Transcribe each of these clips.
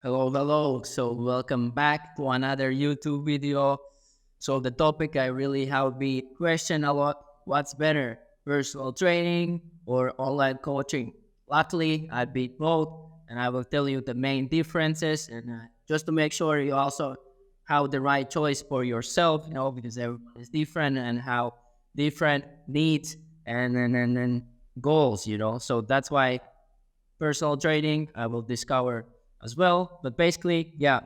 Hello, hello. So welcome back to another YouTube video. So the topic I really have been questioned a lot. What's better, personal training or online coaching? Luckily, I beat both, and I will tell you the main differences. And just to make sure you also have the right choice for yourself, because everyone is different and how different needs and goals, So that's why personal training I will discover as well. But basically, yeah,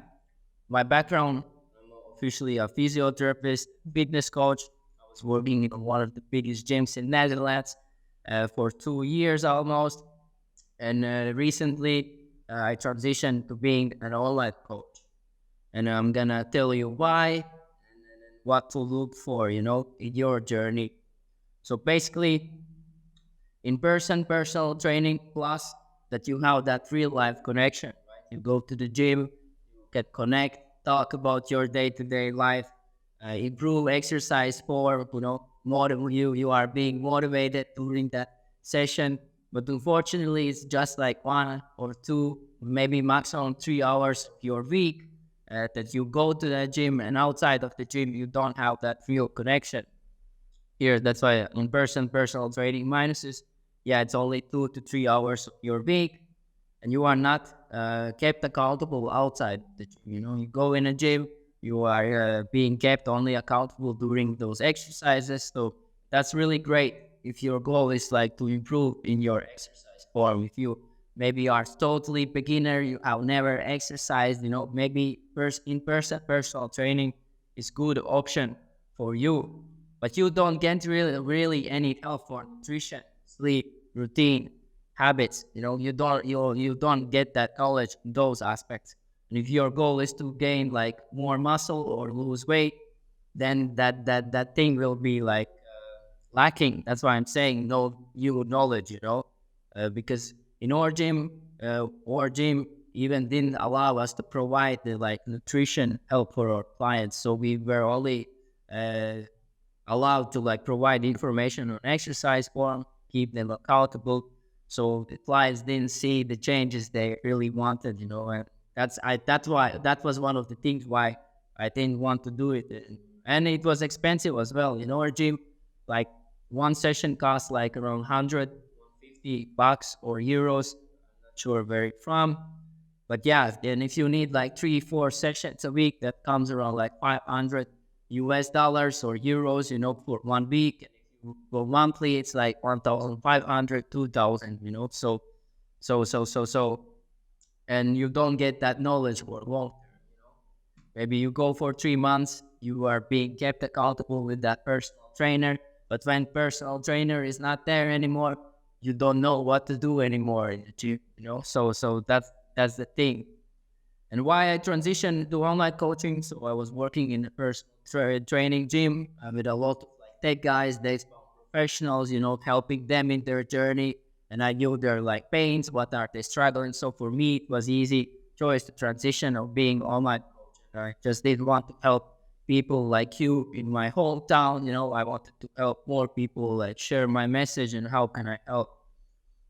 my background, I'm officially a physiotherapist, fitness coach. I was working in one of the biggest gyms in Netherlands for 2 years almost. And recently, I transitioned to being an online coach. And I'm going to tell you why and what to look for, in your journey. So basically, in person personal training plus that you have that real life connection, right? You go to the gym, you can connect, talk about your day-to-day life, improve exercise form, motivate you are being motivated during that session. But unfortunately it's just like 1 or 2, maybe maximum 3 hours of your week that you go to the gym, and outside of the gym you don't have that real connection here. That's why in person personal training minuses, yeah, it's only 2 to 3 hours of your week, and you are not kept accountable outside the gym. You go in a gym, you are being kept only accountable during those exercises. So that's really great if your goal is like to improve in your exercise form. If you maybe are totally beginner, you have never exercised, maybe in person personal training is good option for you, but you don't get really any help for nutrition, sleep, routine, habits. You don't get that knowledge in those aspects. And if your goal is to gain like more muscle or lose weight, then that thing will be like lacking. That's why I'm saying no you knowledge, because in our gym even didn't allow us to provide the like nutrition help for our clients. So we were only uh, allowed to like provide information on exercise form, keep them accountable. So the clients didn't see the changes they really wanted, and that's why that was one of the things why I didn't want to do it. And it was expensive as well. Our gym, like one session costs like around 150 bucks or euros. Not sure where it's from. But yeah, and if you need like 3 4 sessions a week, that comes around like 500 US dollars or euros, for 1 week. And if you go monthly, it's like 1,500, 2,000, so, and you don't get that knowledge for long. Maybe you go for 3 months, you are being kept accountable with that personal trainer. But when personal trainer is not there anymore, you don't know what to do anymore in the gym, So that's the thing. And why I transitioned to online coaching. So I was working in a training gym with a lot of like tech guys, they professionals, helping them in their journey. And I knew their like pains, what are they struggling. So for me, it was easy choice to transition of being online coach. I just didn't want to help people like you in my hometown. I wanted to help more people, like share my message and how can I help.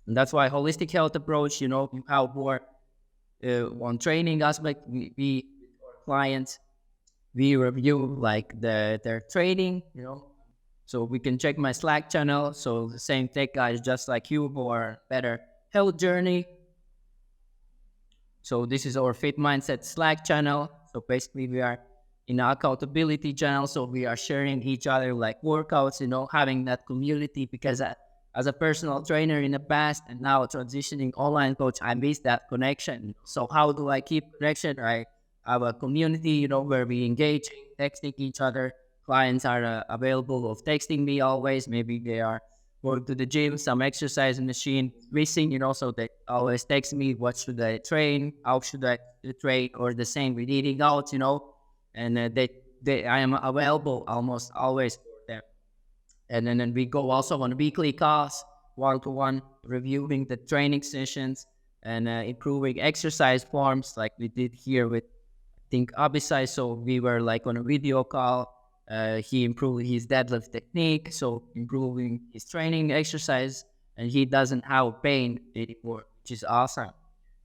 And that's why holistic health approach, you have more on training aspect. We with our clients, we review like their training, so we can check my Slack channel. So the same tech guys just like you who are better health journey. So this is our Fit Mindset Slack channel. So basically we are in an accountability channel. So we are sharing each other like workouts, having that community, because as a personal trainer in the past and now transitioning online coach, I miss that connection. So how do I keep connection? I have a community, where we engage, texting each other. Clients are available of texting me always. Maybe they are going to the gym, some exercise machine missing, so they always text me, what should I train? How should I train? Or the same with eating out, and I am available almost always for them. And then we go also on weekly calls, one-to-one, reviewing the training sessions and improving exercise forms like we did here with, I think, Abisai. So we were like on a video call. He improved his deadlift technique, so improving his training exercise, and he doesn't have pain anymore, which is awesome.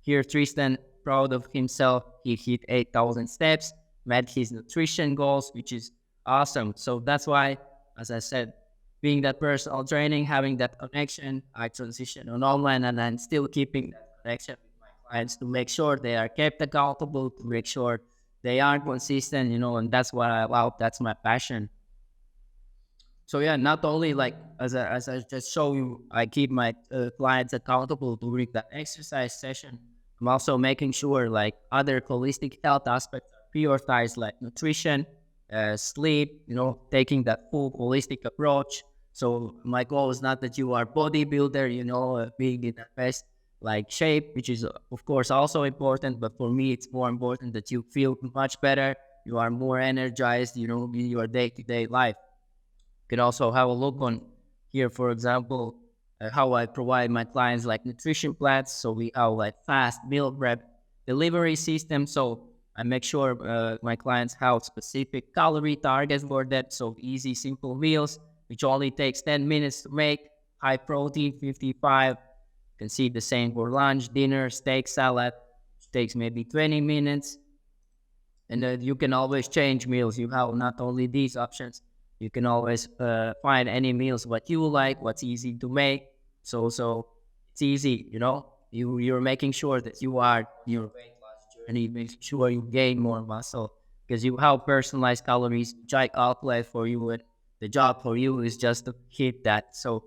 Here, Tristan proud of himself. He hit 8,000 steps, met his nutrition goals, which is awesome. So that's why, as I said, being that personal training, having that connection, I transition on online, and then still keeping that connection with my clients to make sure they are kept accountable, to make sure they are consistent, and that's what I love. That's my passion. So yeah, not only like as I just show you, I keep my clients accountable during that exercise session. I'm also making sure like other holistic health aspects are prioritized, like nutrition, sleep. Taking that full holistic approach. So my goal is not that you are bodybuilder, being in the best like shape, which is of course also important. But for me, it's more important that you feel much better. You are more energized, in your day-to-day life. Could also have a look on here, for example, how I provide my clients like nutrition plans. So we have like fast meal prep delivery system. So I make sure my clients have specific calorie targets for that. So easy, simple meals, which only takes 10 minutes to make. High protein, 55. You can see the same for lunch, dinner, steak, salad, which takes maybe 20 minutes. And you can always change meals. You have not only these options, you can always find any meals what you like, what's easy to make. So it's easy, You're making sure that you are your weight loss journey, making sure you gain more muscle because you have personalized calories, which I calculate for you, and the job for you is just to hit that. So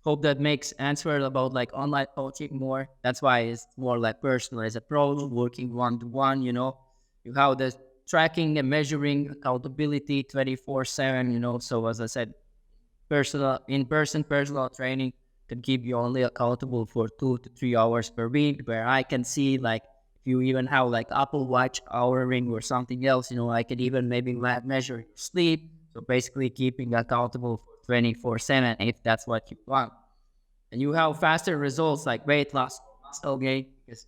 hope that makes answer about like online coaching more. That's why it's more like personalized approach, working one-to-one. You have the tracking and measuring accountability 24/7. So as I said, in-person personal training can keep you only accountable for 2 to 3 hours per week, where I can see like if you even have like Apple Watch hour ring or something else, I can even maybe measure your sleep. So basically keeping accountable for 24/7 if that's what you want. And you have faster results like weight loss, muscle gain, because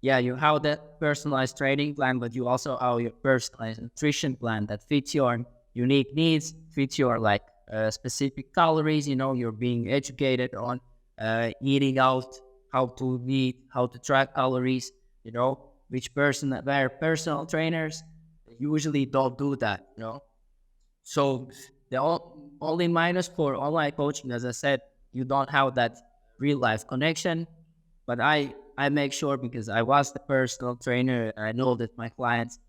you have that personalized training plan, but you also have your personalized nutrition plan that fits your unique needs, fits your like specific calories. You're being educated on eating out, how to eat, how to track calories. Where personal trainers usually don't do that. So the only minus for online coaching, as I said, you don't have that real life connection. But I make sure, because I was the personal trainer, I know that my clients,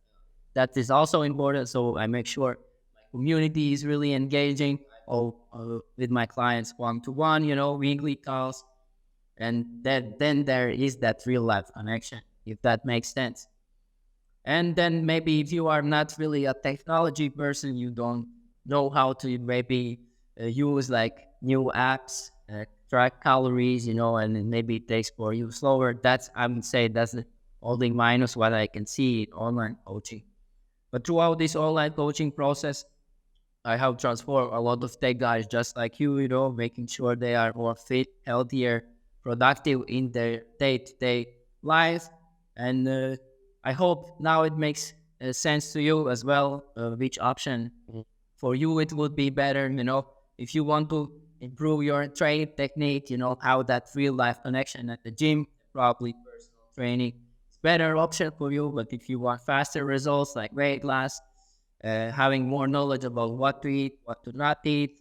that is also important. So I make sure my community is really engaging with my clients one-to-one, weekly calls. And then there is that real life connection, if that makes sense. And then maybe if you are not really a technology person, you don't know how to maybe use like new apps, track calories, and maybe it takes for you slower. I would say that's the only minus what I can see in online coaching. But throughout this online coaching process, I have transformed a lot of tech guys just like you, making sure they are more fit, healthier, productive in their day-to-day life. And I hope now it makes sense to you as well, which option for you it would be better, if you want to improve your training technique, how that real life connection at the gym, probably personal training is better option for you. But if you want faster results like weight loss, having more knowledge about what to eat, what to not eat,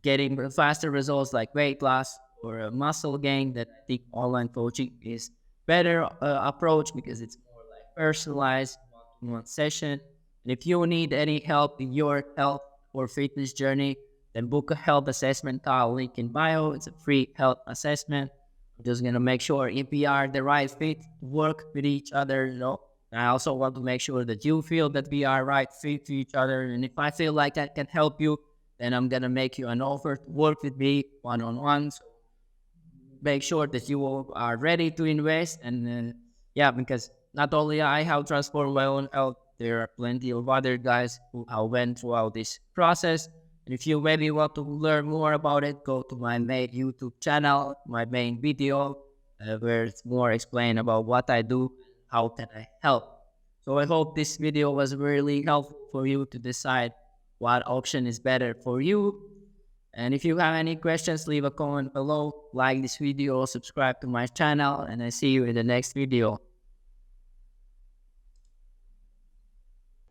getting faster results like weight loss or muscle gain, that I think online coaching is better approach, because it's more like personalized one session. And if you need any help in your health or fitness journey, then book a health assessment call, link in bio. It's a free health assessment. I'm just going to make sure if we are the right fit to work with each other, And I also want to make sure that you feel that we are right fit to each other. And if I feel like I can help you, then I'm going to make you an offer to work with me one-on-one. So make sure that you are ready to invest. And because not only I have transformed my own health, there are plenty of other guys who have went throughout this process. And if you maybe want to learn more about it, go to my main YouTube channel, my main video, where it's more explained about what I do, how can I help. So I hope this video was really helpful for you to decide what option is better for you. And if you have any questions, leave a comment below, like this video, subscribe to my channel, and I see you in the next video.